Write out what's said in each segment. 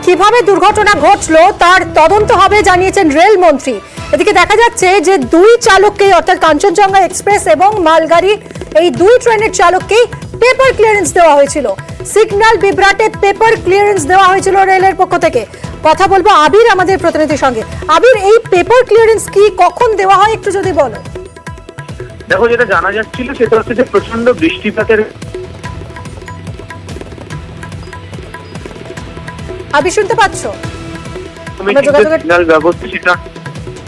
কিভাবে দুর্ঘটনা ঘটলো তার তদন্ত হবে জানিয়েছেন রেলমন্ত্রী। এদিকে দেখা যাচ্ছে যে দুই চালককে অর্থাৎ কাঞ্চনজঙ্ঘা এক্সপ্রেস এবং মালগাড়ি এই দুই ট্রেনের চালককেই পেপার ক্লিয়ারেন্স দেওয়া হয়েছিল। সিগন্যাল বিভ্রাটে পেপার ক্লিয়ারেন্স দেওয়া হয়েছিল রেলের পক্ষ থেকে। কথা বলবো আবির আমাদের প্রতিনিধির সঙ্গে। আবির, এই পেপার ক্লিয়ারেন্স কি কখন দেওয়া হয় একটু যদি বলো। দেখো, যেটা জানা যাচ্ছিল সেটা হচ্ছে যে প্রচন্ড বৃষ্টিপাতের। আবির শুনতে পাচ্ছ? সিগন্যাল ব্যবস্থা সেটা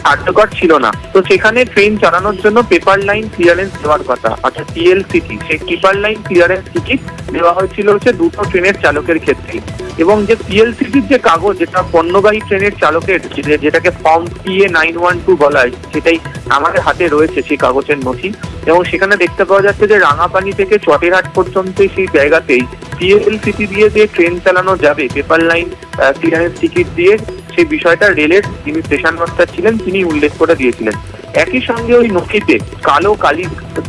কার্যকর ছিল না, তো সেখানে ট্রেন চালানোর জন্য পেপার লাইন ক্লিয়ারেন্স দেওয়ার কথা, অর্থাৎ পিএলসিটি। সেই পেপার লাইন ক্লিয়ারেন্স টিকিট দেওয়া হয়েছিল হচ্ছে দুটো ট্রেনের চালকের ক্ষেত্রে। এবং যে পিএলসিটির যে কাগজ, যেটা পণ্যবাহী ট্রেনের চালকের, যেটাকে ফর্ম PA 912 বলা হয়, সেটাই আমাদের হাতে রয়েছে সেই কাগজের নথি। এবং সেখানে দেখতে পাওয়া যাচ্ছে যে রাঙাপানি থেকে চটেরহাট পর্যন্ত সেই জায়গাতেই পিএলসিটি দিয়ে যে ট্রেন চালানো যাবে পেপার লাইন ক্লিয়ারেন্স টিকিট দিয়ে, সেই বিষয়টা রেলের যিনি স্টেশন মাস্টার ছিলেন তিনি উল্লেখ করে দিয়েছিলেন। একই সঙ্গে ওই নথিতে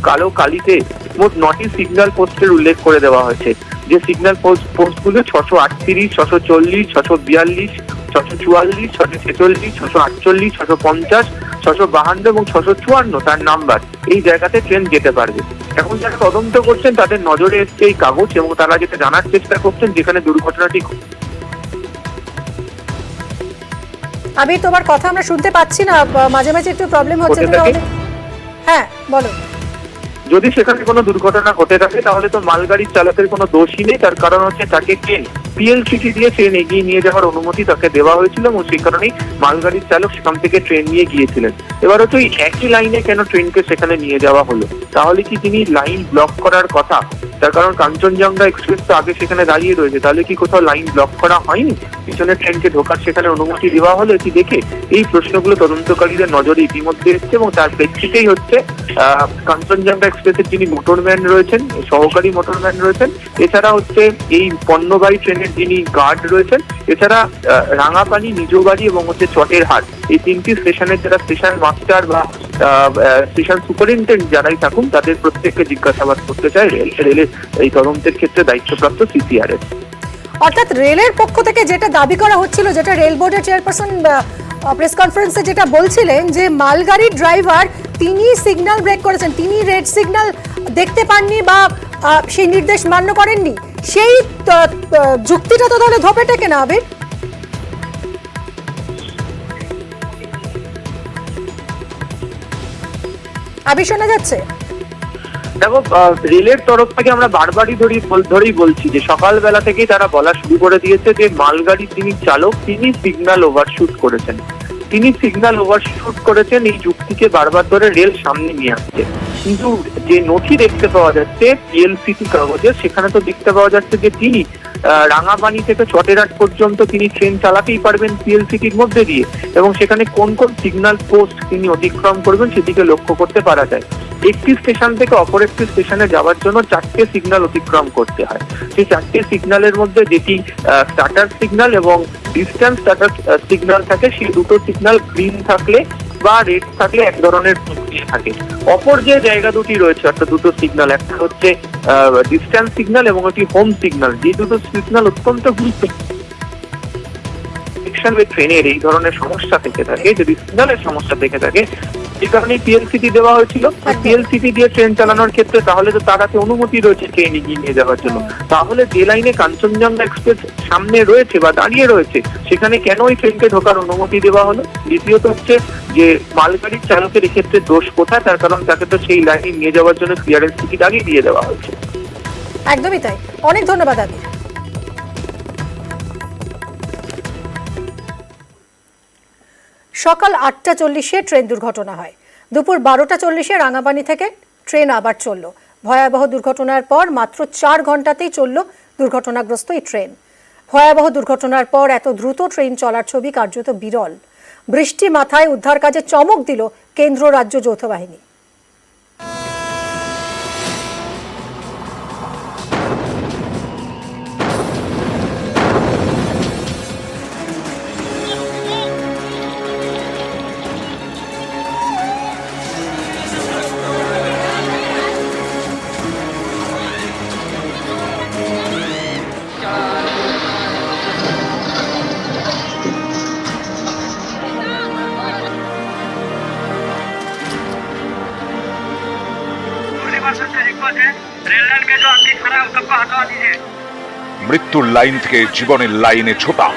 কালো কালিতে মোট 9টি সিগন্যাল পোস্টের উল্লেখ করে দেওয়া হয়েছে। যে সিগন্যাল পোস্টগুলো 638, 640, 642, 644, 646, 648, 650, 652 এবং 654 তার নাম্বার। এই জায়গাতে ট্রেন যেতে পারবে। এখন যারা তদন্ত করছেন তাদের নজরে এসছে এই কাগজ, এবং তারা যেটা জানার চেষ্টা করছেন যেখানে দুর্ঘটনাটি। আবির, তোমার কথা আমরা শুনতে পাচ্ছি না, মাঝে মাঝে একটু প্রবলেম হচ্ছে। হ্যাঁ বলো। যদি সেখানে কোনো দুর্ঘটনা ঘটে থাকে তাহলে তো মালগাড়ির চালকের কোনো দোষই নেই। তার কারণ হচ্ছে তাকে ট্রেন পিএলসিটি দিয়ে ট্রেন এগিয়ে নিয়ে যাওয়ার অনুমতি তাকে দেওয়া হয়েছিল, এবং সেই কারণেই মালগাড়ির চালক সেখান থেকে ট্রেন নিয়ে গিয়েছিলেন। এবার হচ্ছে ওই একই লাইনে কেন ট্রেনকে সেখানে নিয়ে যাওয়া হলো? তাহলে কি তিনি লাইন ব্লক করার কথা? তার কারণ কাঞ্চনজঙ্ঘা এক্সপ্রেস তো আগে সেখানে দাঁড়িয়ে রয়েছে, তাহলে কি কোথাও লাইন ব্লক করা হয়নি? পিছনের ট্রেনকে ঢোকার সেখানে অনুমতি দেওয়া হলো এটি দেখে? এই প্রশ্নগুলো তদন্তকারীদের নজরে ইতিমধ্যে এসছে, এবং তার প্রেক্ষিতেই হচ্ছে কাঞ্চনজঙ্ঘা এক্সপ্রেসের যিনি মোটরম্যান রয়েছেন, সহকারী মোটরম্যান রয়েছেন, এছাড়া হচ্ছে এই পণ্যবাহী ট্রেনের যিনি গার্ড রয়েছেন, এছাড়া রাঙাপানি, নিজবাড়ি এবং হচ্ছে চটেরহাট, এই তিনটি স্টেশনের যারা স্টেশন মাস্টার বা স্টেশন সুপারিনটেন্ডেন্ট যারাই থাকুন তাদের প্রত্যেককে জিজ্ঞাসাবাদ করতে চায় রেলের এই তদন্তের ক্ষেত্রে দায়িত্বপ্রাপ্ত CCRS। অর্থাৎ রেলের পক্ষ থেকে যেটা দাবি করা হচ্ছিল, যেটা রেল বোর্ডের চেয়ারপারসন প্রেস কনফারেন্সে যেটা বলছিলেন, যে মালগাড়ির ড্রাইভার তিনি সিগন্যাল ব্রেক করেছেন, তিনি রেড সিগন্যাল দেখতে পাননি বা সেই নির্দেশ মান্য করেননি, সেই যুক্তিটা তো তাহলে ধোপে টেকে না। আবির, আবির শোনা যাচ্ছে? দেখো, রেলের তরফ থেকে আমরা বারবারই ধরেই বলছি যে সকালবেলা থেকেই তারা বলা শুরু করে দিয়েছে যে মালগাড়ির যিনি চালক তিনি সিগন্যাল ওভারশুট করেছেন। এই যুক্তিকে বারবার ধরে রেল সামনে নিয়ে আসছে। কিন্তু যে নথি দেখতে পাওয়া যাচ্ছে পিএলসিটি কাগজের, সেখানে তো দেখতে পাওয়া যাচ্ছে যে তিনি রাঙাপানি থেকে চটেরহাট পর্যন্ত তিনি ট্রেন চালাতেই পারবেন পিএলসিটির মধ্যে দিয়ে, এবং সেখানে কোন কোন সিগন্যাল পোস্ট তিনি অতিক্রম করবেন সেদিকে লক্ষ্য করতে পারা যায়। একটি স্টেশন থেকে অপর একটি স্টেশনে যাওয়ার জন্য 4টে সিগন্যাল অতিক্রম করতে হয়। সেই 4টে সিগন্যালের মধ্যে যেটি স্টার্টার সিগন্যাল এবং ডিস্টেন্স স্টার্টার সিগন্যাল থাকে, সেই দুটো সিগন্যাল গ্রিন থাকলে বা রেড থাকলে এক ধরনের প্রক্রিয়া থাকে। অপর যে জায়গা দুটি রয়েছে, অর্থাৎ দুটো সিগন্যাল, একটা হচ্ছে ডিস্টেন্স সিগন্যাল এবং একটি হোম সিগন্যাল, যে দুটো সিগন্যাল অত্যন্ত গুরুত্বপূর্ণ। ট্রেনের এই ধরনের সমস্যা থেকে থাকে, যদি সিগন্যালের সমস্যা থেকে থাকে, এই কারণে পিএলসিটি দেওয়া হয়েছিল। পিএলসিটি দিয়ে ট্রেন চালানোর ক্ষেত্রে তাহলে তো তার হাতে অনুমতি রয়েছে ট্রেন এগিয়ে নিয়ে যাওয়ার জন্য। তাহলে যে লাইনে কাঞ্চনজঙ্ঘা এক্সপ্রেস সামনে রয়েছে বা দাঁড়িয়ে রয়েছে, সেখানে কেন ওই ট্রেনকে ঢোকার অনুমতি দেওয়া হলো? দ্বিতীয়ত হচ্ছে যে মালগাড়ির চালকের এক্ষেত্রে দোষ কোথায়? তার কারণ তাকে তো সেই লাইনে নিয়ে যাওয়ার জন্য ক্লিয়ারেন্স টিকিট আগে দিয়ে দেওয়া হয়েছে। একদমই তাই। অনেক ধন্যবাদ আবির। সকাল 8:40-এ ট্রেন দুর্ঘটনা হয়। দুপুর 12:40-এ রাঙাপানি থেকে ট্রেন আবার চলল। ভয়াবহ দুর্ঘটনার পর মাত্র 4 ঘন্টাতেই চলল দুর্ঘটনাগ্রস্ত এই ট্রেন। ভয়াবহ দুর্ঘটনার পর এত দ্রুত ট্রেন চলার ছবি কার্যত বিরল। বৃষ্টি মাথায় উদ্ধার কাজে চমক দিল কেন্দ্র রাজ্য যৌথ বাহিনী। মৃত্যুর লাইন থেকে জীবনের লাইনে ছোটা।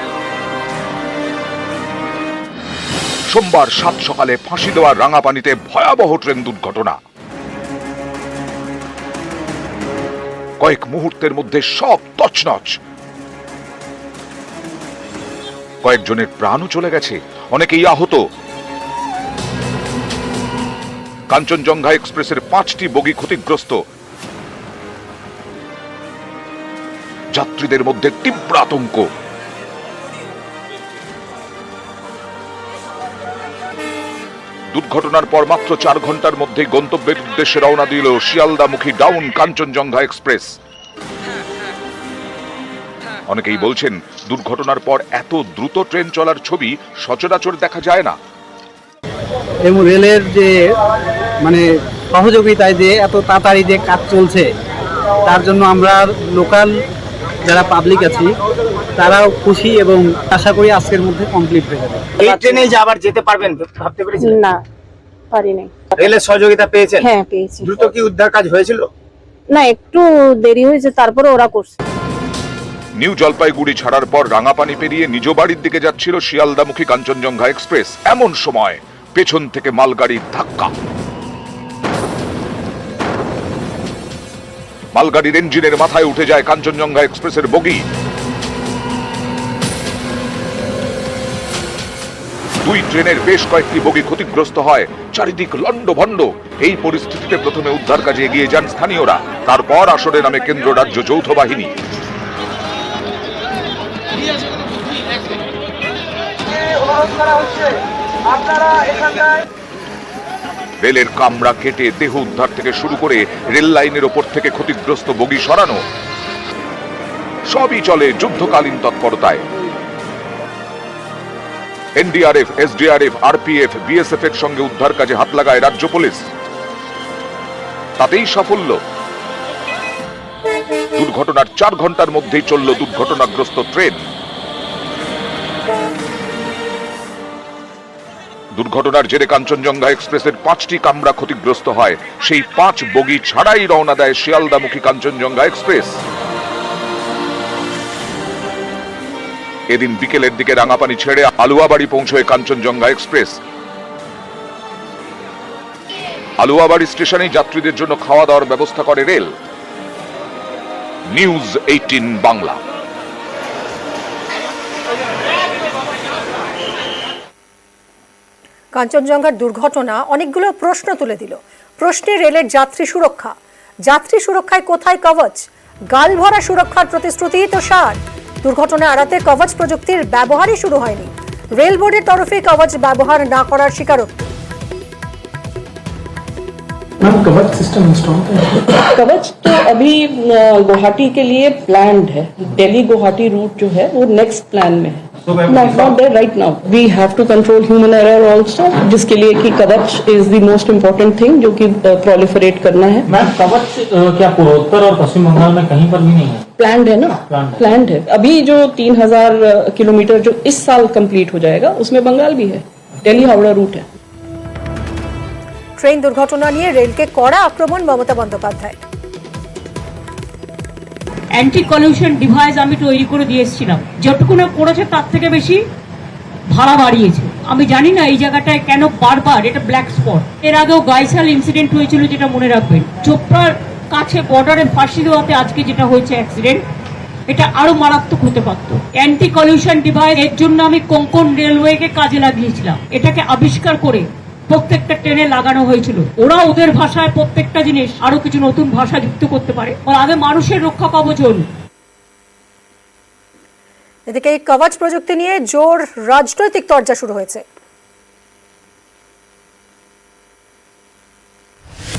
সোমবার 7 সকালে ফাঁসি দেওয়া রাঙাপানিতে ভয়াবহ ট্রেন দুর্ঘটনা। কয়েক মুহূর্তের মধ্যে সব তছনছ। কয়েকজনের প্রাণও চলে গেছে, অনেকেই আহত। কাঞ্চনজঙ্ঘা এক্সপ্রেসের 5টি বগি ক্ষতিগ্রস্ত। যাত্রীদের মধ্যে তীব্র আতঙ্ক। দুর্ঘটনার পর মাত্র 4 ঘন্টার মধ্যে গন্তব্যের উদ্দেশ্যে রওনা দিল শিয়ালদামুখী ডাউন কাঞ্চনজঙ্ঘা এক্সপ্রেস। অনেকেই বলছেন, দুর্ঘটনার পর এত দ্রুত ট্রেন চলার ছবি সচরাচর দেখা যায় না। এবং রেলের যে মানে সহযোগিতায় যে এত তাড়াতাড়ি যে কাজ চলছে, তার জন্য আমরা লোকাল যারা পাবলিক আছি তারাও খুশি এবং আশা করি আজকের মধ্যে কমপ্লিট হয়ে যাবে। এই ট্রেনে যে আবার যেতে পারবেন ভাবতে পেরেছেন? না, পারিনি। রেলের সহযোগিতা পেয়েছেন? হ্যাঁ, পেয়েছি। দ্রুত কি উদ্ধার কাজ হয়েছিল? না, একটু দেরি হয়েছে, তারপরে ওরা করছে। নিউ জলপাইগুড়ি ছাড়ার পর রাঙাপানি পেরিয়ে নিজ বাড়ির দিকে যাচ্ছিল শিয়ালদামুখী কাঞ্চনজঙ্ঘা এক্সপ্রেস। এমন সময় পেছন থেকে মালগাড়ির ধাক্কা। মালগাড়ির ইঞ্জিনের মাথায় উঠে যায় কাঞ্চনজঙ্ঘা এক্সপ্রেসের বগি। দুই ট্রেনের বেশ কয়েকটি বগি ক্ষতিগ্রস্ত হয়। চারিদিক লন্ডভন্ড। এই পরিস্থিতিতে প্রথমে উদ্ধার কাজে এগিয়ে যান স্থানীয়রা, তারপর আসরে নামে কেন্দ্র রাজ্য যৌথ বাহিনী। রেলের কামরা কেটে দেহ উদ্ধার থেকে শুরু করে রেল লাইনের ওপর থেকে ক্ষতিগ্রস্ত বগি সরানো, সবই চলে যুদ্ধকালীন তৎপরতায়। এনডিআরএফ, এসডিআরএফ, আরপিএফ, বিএসএফ এর সঙ্গে উদ্ধার কাজে হাত লাগায় রাজ্য পুলিশ। তাতেই সাফল্য। দুর্ঘটনার 4 ঘন্টার মধ্যেই চলল দুর্ঘটনাগ্রস্ত ট্রেন। দুর্ঘটনার জেরে কাঞ্চনজঙ্ঘা এক্সপ্রেসের 5টি কামরা ক্ষতিগ্রস্ত হয়। সেই 5 বগি ছাড়াই রওনা দেয় শিয়ালদামুখী কাঞ্চনজঙ্ঘা এক্সপ্রেস। এদিন বিকেলের দিকে রাঙাপানি ছেড়ে আলুয়াবাড়ি পৌঁছয় কাঞ্চনজঙ্ঘা এক্সপ্রেস। আলুয়াবাড়ি স্টেশনে যাত্রীদের জন্য খাওয়া দাওয়ার ব্যবস্থা করে রেল। নিউজ 18 বাংলা। কাঞ্চনজঙ্ঘার দুর্ঘটনা অনেকগুলো প্রশ্ন তুলে দিল। প্রশ্নে রেলের যাত্রী সুরক্ষা। যাত্রী সুরক্ষায় কোথায় কবচ? গালভরা সুরক্ষার প্রতিশ্রুতি তো সার। দুর্ঘটনা এড়াতে কবচ প্রযুক্তির ব্যবহারই শুরু হয়নি। রেল বোর্ডের তরফে কবচ ব্যবহার না করার স্বীকারোক্তি। कवच सिस्टम इंस्टॉल कवच तो अभी गुवाहाटी के लिए प्लान्ड है। दिल्ली गुवाहाटी रूट जो है वो नेक्स्ट प्लान में है, not there right now. We have to control human error also, जिसके लिए कि Kavach is the most important thing जो कि प्रोलिफरेट करना है। मैम, कवच क्या पूर्वोत्तर और पश्चिम बंगाल में कहीं पर भी नहीं है? प्लान्ड है ना, प्लान्ड है। अभी जो 3000 किलोमीटर जो इस साल कंप्लीट हो जाएगा उसमें बंगाल भी है, दिल्ली हावड़ा रूट है। ট্রেন দুর্ঘটনা নিয়ে রেলকে কড়া আক্রমণ Mamata Bandyopadhyay. Anti collision device আমি তৈরি করে দিয়ে এসেছিলাম, যতটুকু না করেছে তার থেকে বেশি ভাড়া বাড়িয়েছে। আমি জানি না এই জায়গাটায় কেন বারবার এটা ব্ল্যাক স্পট। এর আগেও গাইসাল ইনসিডেন্ট হয়েছিল, যেটা মনে রাখবেন। চোপড়ার কাছে বর্ডারে ফাঁসি দেওয়াতে আজকে যেটা হয়েছে অ্যাক্সিডেন্ট, এটা আরো মারাত্মক হতে পারত। অ্যান্টি কলিউশন ডিভাইস এর জন্য আমি কোঙ্কন রেলওয়েকে কাজে লাগিয়েছিলাম। এটাকে আবিষ্কার করে প্রত্যেকটা ট্রেনে লাগানো হয়েছিল। ওরা ওদের ভাষায় প্রত্যেকটা জিনিস আরো কিছু নতুন ভাষা যুক্ত করতে পারে। আর আগে মানুষের রক্ষা কবচ হল। এদিকে এই কবচ প্রযুক্তি নিয়ে জোর রাজনৈতিক চর্চা শুরু হয়েছে।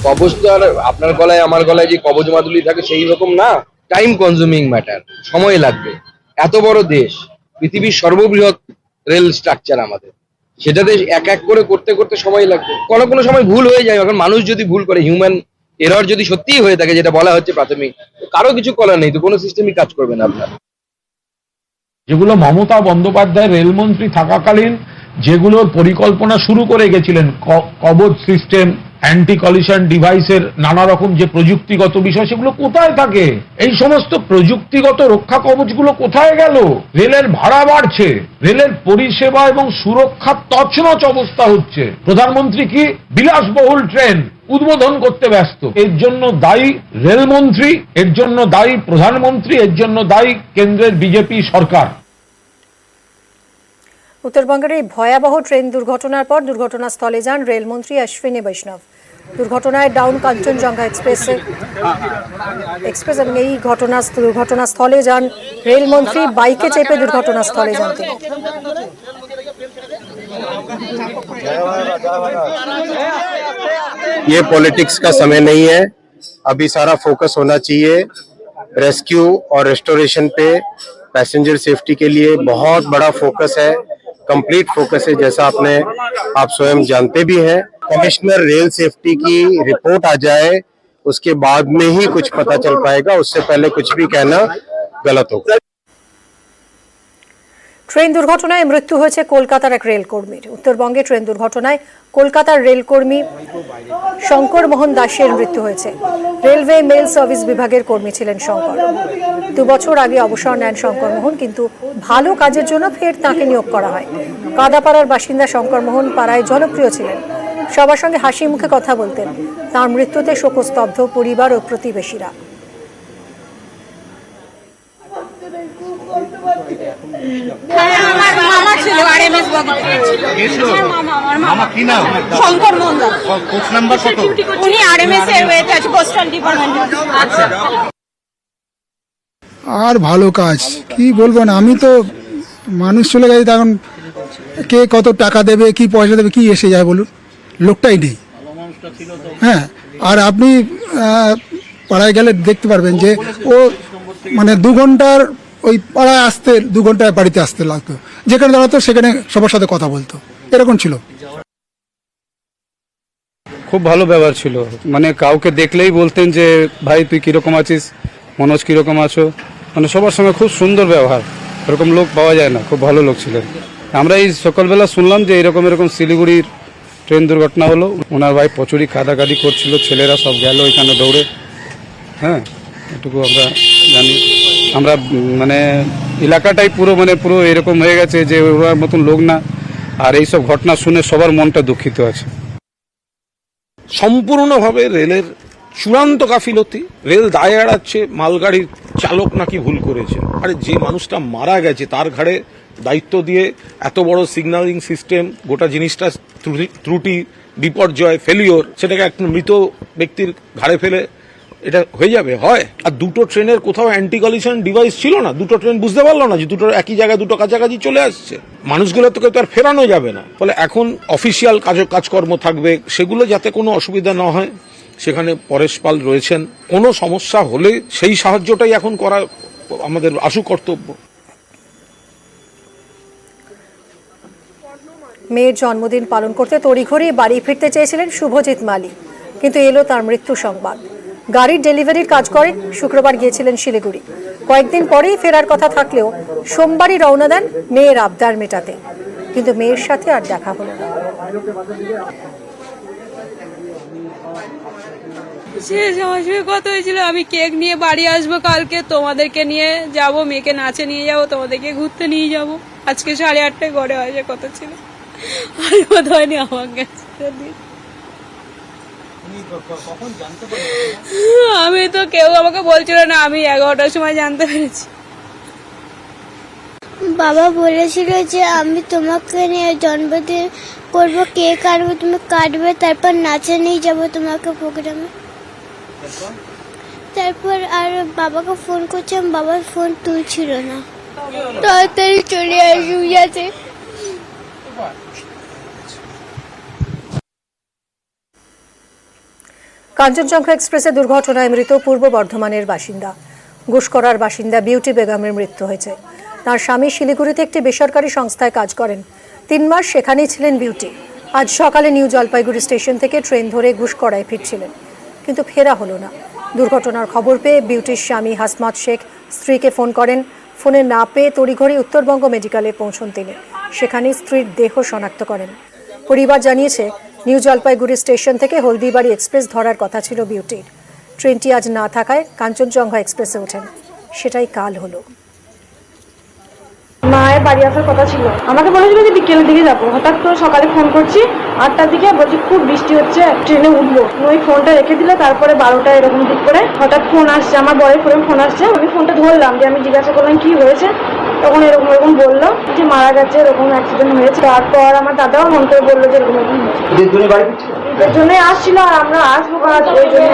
কবচ তো আর আপনার গলায় আমার গলায় যে কবচ মাদুলি থাকে সেই রকম না। টাইম কনজিউমিং ম্যাটার, সময় লাগবে। এত বড় দেশ, পৃথিবীর সর্ববৃহৎ রেল স্ট্রাকচার আমাদের, সেটাতে এক এক করে করতে করতে সময় লাগবে। কোনো সময় ভুল হয়ে যায়। এখন মানুষ যদি ভুল করে, হিউম্যান এরর যদি সত্যিই হয়ে থাকে, যেটা বলা হচ্ছে প্রাথমিক, কারো কিছু করার নেই, তো কোনো সিস্টেমই কাজ করবে না আপনার। যেগুলো মমতা বন্দ্যোপাধ্যায় রেলমন্ত্রী থাকাকালীন যেগুলোর পরিকল্পনা শুরু করে গেছিলেন, কবচ সিস্টেম, অ্যান্টি কলিশন ডিভাইসের নানা রকম যে প্রযুক্তিগত বিষয় সেগুলো কোথায় থাকে? এই সমস্ত প্রযুক্তিগত রক্ষা কবচগুলো কোথায় গেল? রেলের ভাড়া বাড়ছে, রেলের পরিষেবা এবং সুরক্ষা তছনছ অবস্থা হচ্ছে। প্রধানমন্ত্রী কি বিলাসবহুল ট্রেন উদ্বোধন করতে ব্যস্ত। এর জন্য দায়ী রেলমন্ত্রী, এর জন্য দায়ী প্রধানমন্ত্রী, এর জন্য দায়ী কেন্দ্রের বিজেপি সরকার। উত্তরবঙ্গের এই ভয়াবহ ট্রেন দুর্ঘটনার পর দুর্ঘটনাস্থলে যান রেলমন্ত্রী অশ্বিনী বৈষ্ণব। দুর্ঘটনায় ডাউন কাঞ্চনজঙ্ঘা এক্সপ্রেস এবং এই দুর্ঘটনাস্থলে যান রেলমন্ত্রী, বাইকে চেপে দুর্ঘটনাস্থলে যান তিনি। ये पॉलिटिक्स का समय नहीं है, अभी सारा फोकस होना चाहिए रेस्क्यू और रेस्टोरेशन पे। पैसेंजर सेफ्टी के लिए बहुत बड़ा फोकस है, कंप्लीट फोकस है, जैसा आप स्वयं जानते भी हैं। कमिश्नर रेल सेफ्टी की रिपोर्ट आ जाए उसके बाद में ही कुछ पता चल पाएगा, उससे पहले कुछ भी कहना गलत होगा। ট্রেন দুর্ঘটনায় মৃত্যু হয়েছে কলকাতার এক রেলকর্মীর। উত্তরবঙ্গে ট্রেন দুর্ঘটনায় কলকাতার রেলকর্মী শঙ্কর মোহন দাসের মৃত্যু হয়েছে। রেলওয়ে মেল সার্ভিস বিভাগের কর্মী ছিলেন শঙ্কর। 2 বছর আগে অবসর নেন শঙ্কর মোহন, কিন্তু ভালো কাজের জন্য ফের তাকে নিয়োগ করা হয়। কাদাপাড়ার বাসিন্দা শঙ্কর মোহন পাড়ায় জনপ্রিয় ছিলেন, সবার সঙ্গে হাসি মুখে কথা বলতেন। তার মৃত্যুতে শোকস্তব্ধ পরিবার ও প্রতিবেশীরা। আমার মামা ছিল আরএমএস মামা কি নাম? শঙ্কর মোহন দাস। কোচ নাম্বার কত? উনি আরএমএস এর ওয়েতে আছে, পোস্টাল ডিপার্টমেন্টে। আচ্ছা। আর ভালো কাজ কি বলবো না, আমি তো মানুষ চলে গেছে, তখন কে কত টাকা দেবে, কি পয়সা দেবে, কি এসে যায় বলুন, লোকটাই নেই। হ্যাঁ, আর আপনি পাড়ায় গেলে দেখতে পারবেন যে ও মানে 2 ঘন্টার ওই পাড়ায় আসতে 2 ঘন্টায় বাড়িতে আসতে লাগতো, যেখানে দাঁড়াতো সেখানে সবার সাথে কথা বলতো, এরকম ছিল। খুব ভালো ব্যবহার ছিল, মানে কাউকে দেখলেই বলতেন যে ভাই তুই কিরকম আছিস, মনোজ কিরকম আছো, মানে সবার সঙ্গে খুব সুন্দর ব্যবহার। এরকম লোক পাওয়া যায় না, খুব ভালো লোক ছিলেন। আমরা এই সকালবেলা শুনলাম যে এরকম শিলিগুড়ির ট্রেন দুর্ঘটনা হলো। ওনার ভাই প্রচুরই কাদাকাদি করছিল, ছেলেরা সব গেল এখানে দৌড়ে। হ্যাঁ, এটুকু আমরা জানি। আমরা মানে এলাকাটাই পুরো এরকম হয়ে গেছে যে ওর মতন লোক না। আর এইসব ঘটনা শুনে সবার মনটা দুঃখিত আছে। সম্পূর্ণভাবে রেলের চূড়ান্ত গাফিলতি। রেল দায় এড়াচ্ছে মালগাড়ির চালক নাকি ভুল করেছে। আরে যে মানুষটা মারা গেছে তার ঘাড়ে দায়িত্ব দিয়ে এত বড় সিগন্যালিং সিস্টেম, গোটা জিনিসটা ত্রুটি, বিপর্যয়, ফেলিওর, সেটাকে একটা মৃত ব্যক্তির ঘাড়ে ফেলে এটা হয়ে যাবে? হয়। আর 2টো ট্রেনের কোথাও অ্যান্টি কলিশন ডিভাইস ছিল না, 2টো ট্রেন বুঝতে পারলো না যে 2টো একই জায়গায় 2টো কাছাকাছি চলে আসছে। মানুষগুলো তো আর ফেরানো যাবে না। ফলে এখন অফিসিয়াল কাজকর্ম থাকবে, সেগুলো যাতে কোনো অসুবিধা না হয় সেখানে পরেশ পাল রয়েছেন। কোনো সমস্যা হলে সেই সাহায্যটাই এখন করা আমাদের আশু কর্তব্য। মেয়ের জন্মদিন পালন করতে তড়িঘড়ি বাড়ি ফিরতে চেয়েছিলেন শুভজিৎ মালি, কিন্তু এলো তার মৃত্যু সংবাদ। গাড়ির ডেলিভারির কাজ করেন, শুক্রবার গিয়েছিলেন শিলিগুড়ি। কয়েকদিন পরেই ফেরার কথা থাকলেও সোমবারই রওনা দেন মেয়ের আবদার মেটাতে, কিন্তু মেয়ের সাথে আর দেখা হলো না। শেষ আমার সঙ্গে কথা হয়েছিল, আমি কেক নিয়ে বাড়ি আসবো কালকে, তোমাদেরকে নিয়ে যাব, মেয়েকে নাচে নিয়ে যাবো, তোমাদেরকে ঘুরতে নিয়ে যাব। আজকে 8:30টায় ঘরে আসার কথা ছিল, আর কথা হয়নি আমার কাছে। আমি তো কেউ আমাকে বলছিল না, আমি 11টার সময় জানতে পেরেছি। বাবা বলেছিল যে আমি তোমাকে নিয়ে জন্মদিন করবো, কেক আনবো, তুমি কাটবে, তারপর নাচে নিয়ে যাবো তোমাকে প্রোগ্রামে। তারপর আর বাবাকে ফোন করছিলাম, বাবার ফোন তুলছিল না। তাড়াতাড়ি চলে আসুক যাতে। কাঞ্চনজঙ্ঘা এক্সপ্রেসের দুর্ঘটনায় মৃত পূর্ব বর্ধমানের বাসিন্দা ঘুষকরার বাসিন্দা বিউটি বেগমের মৃত্যু হয়েছে। তার স্বামী শিলিগুড়িতে একটি বেসরকারি সংস্থায় কাজ করেন। 3 মাস সেখানেই ছিলেন বিউটি। আজ সকালে নিউ জলপাইগুড়ি স্টেশন থেকে ট্রেন ধরে ঘুষকরায় ফিরছিলেন, কিন্তু ফেরা হলো না। দুর্ঘটনার খবর পেয়ে বিউটির স্বামী হাসমাত শেখ স্ত্রীকে ফোন করেন। ফোনে না পেয়ে তড়িঘড়ি উত্তরবঙ্গ মেডিকেলে পৌঁছন তিনি। সেখানে স্ত্রীর দেহ শনাক্ত করেন। পরিবার জানিয়েছে নিউ জলপাইগুড়ি স্টেশন থেকে হলদিবাড়ি এক্সপ্রেস ধরার কথা ছিল বিউটির। ট্রেনটি আজ না থাকায় কাঞ্চনজঙ্ঘা এক্সপ্রেসে ওঠেন। সেটাই কাল হলো। মায়ের বাড়ি আসার কথা ছিল, আমাকে বলেছিল যে বিকেলের দিকে যাবো। হঠাৎ করে সকালে ফোন করছি 8টার দিকে, বলছি খুব বৃষ্টি হচ্ছে, ট্রেনে উঠবো। ওই ফোনটা রেখে দিলে, তারপরে 12টা এরকম ঠিক করে হঠাৎ ফোন আসছে, আমার বরের ফোন আসছে। আমি ফোনটা ধরলাম, যে আমি জিজ্ঞাসা করলাম কি হয়েছে, তখন এরকম বললো যে মারা গেছে, এরকম অ্যাক্সিডেন্ট হয়েছে। তারপর আমার দাদাও ফোন করে বললো যে এরকম হয়েছে। ঈদের জন্য আসছিল, আর আমরা আসবো, ওই জন্য